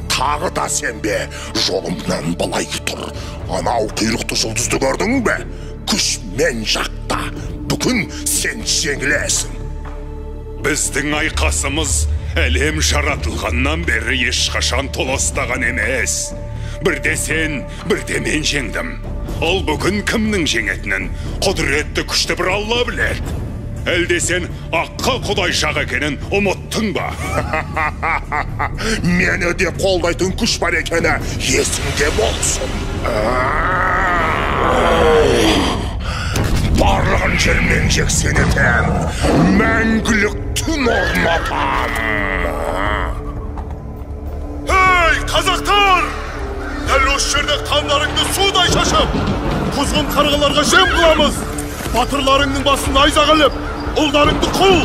S7: Тағы да сен бе? Жолымнан былай тұр. Анау құйрықты жұлдызды көрдің бе? Күш мен жақта. Бүгін сен жеңілесің.
S2: Біздің айқасымыз әлем жаратылғаннан бері ешқашан толастаған емес. Бірде сен, бірде мен жеңдім. Ол бүгін кімнің жеңетінін құдіретті күшті бір Алла біледі. Әлде сен аққа құдай шақ екенін ұмыттың ба?
S7: Мені де қолдайтын күш бар екені есіңде болсын. Барлығын жермен жексен етем, мәңгілік түн орнатам.
S1: Ей, қазақтар! Дәл осы жерде қандарыңды судай шашып, құзғын қарғаларға жем қыламыз. Батырларыңның басын найза қылып, ұлдарыңды құл,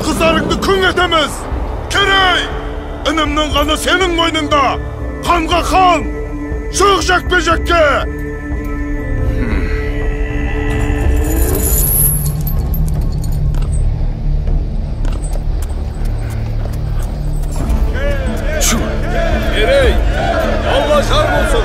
S1: қыздарыңды күң етеміз. Керей, інімнің қаны сенің мойныңда. Қанға қан, шық жекпе-жекке.
S19: Керей, Алла жар болсын.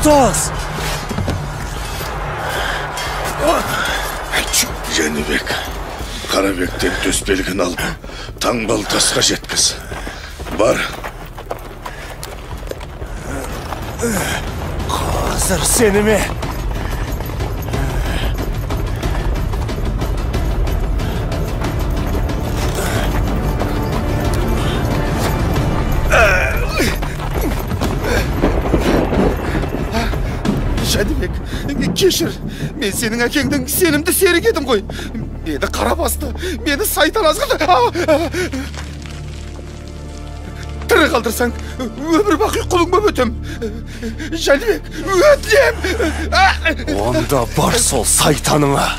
S19: Ұстаз!
S1: Жәнібек, Қарабектен төс белгін алып, таңбалы тасқа жеткіз. Бар.
S19: Қазір сені ме?
S11: Жәнібек, кешір. Мен сенің әкеңдің сенімді серік едім ғой. Мені қара басты, мені сайтан азғырды. Тірі қалдырсаң, өмір бақи құлың боп өтем. Жәнібек, өтінем.
S19: Онда бар сол сайтаныңа.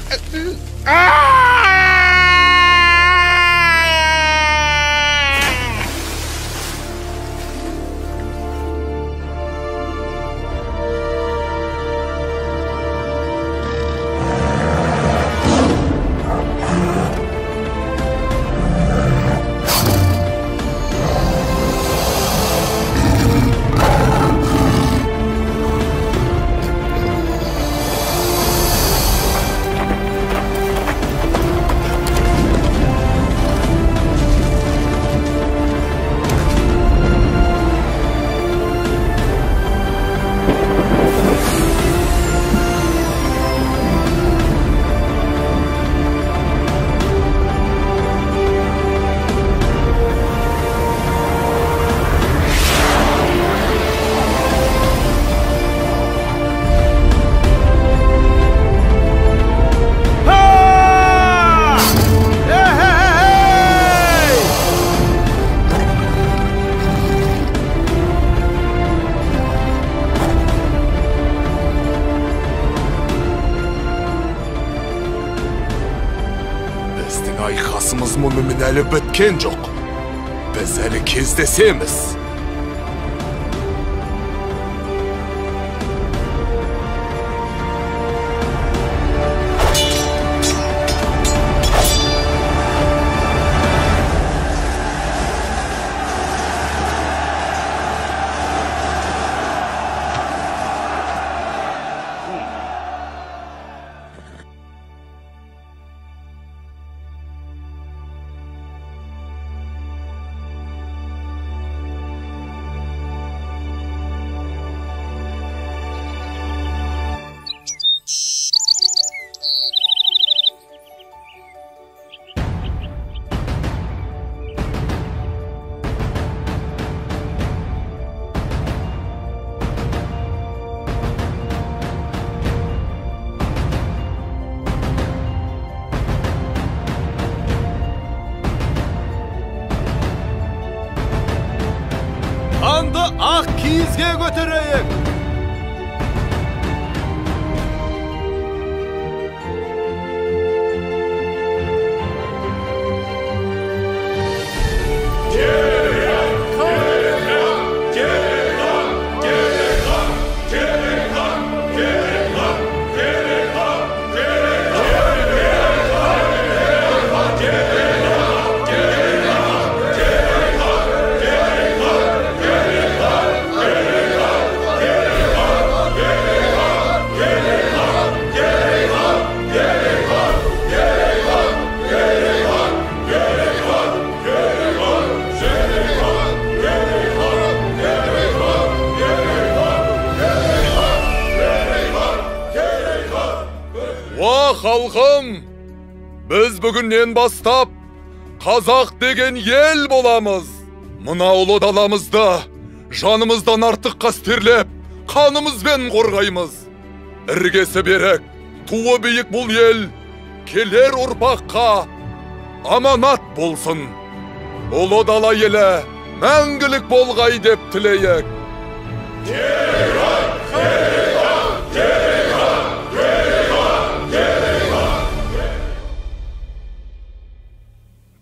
S12: Айқасымыз мұнымен әлі біткен жоқ. Біз әлі кездесеміз.
S19: Andı ақ киізге көтерейік.
S12: Уа халқым, біз бүгіннен бастап қазақ деген ел боламыз. Мына ұлы даламызды жанымыздан артық қастерлеп, қанымызбен қорғаймыз. Іргесі берік, туы биік бұл ел келер ұрпаққа аманат болсын. Ұлы дала елі мәңгілік болғай деп тілейік.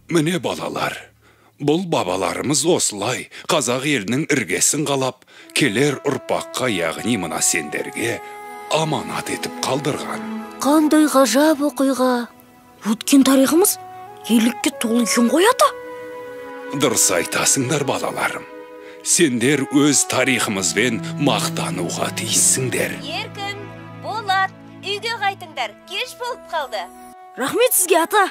S2: Міне балалар, бұл бабаларымыз осылай қазақ елінің іргесін қалап, келер ұрпаққа, яғни мына сендерге аманат етіп қалдырған.
S14: Қандай ғажап оқиға. Өткен тарихымыз ерлікке толы екен ғой ата.
S2: Дұрыс айтасыңдар балаларым. Сендер өз тарихымызбен мақтануға тиіссіңдер.
S6: Еркін, Болат, үйге қайтыңдар, кеш болып қалды.
S14: Рахмет сізге ата.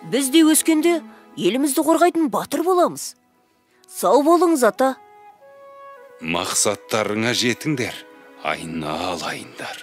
S14: Біз де өскенде елімізді қорғайтын батыр боламыз. Сау болыңыз ата.
S2: Мақсаттарыңа жетіңдер, айналайындар.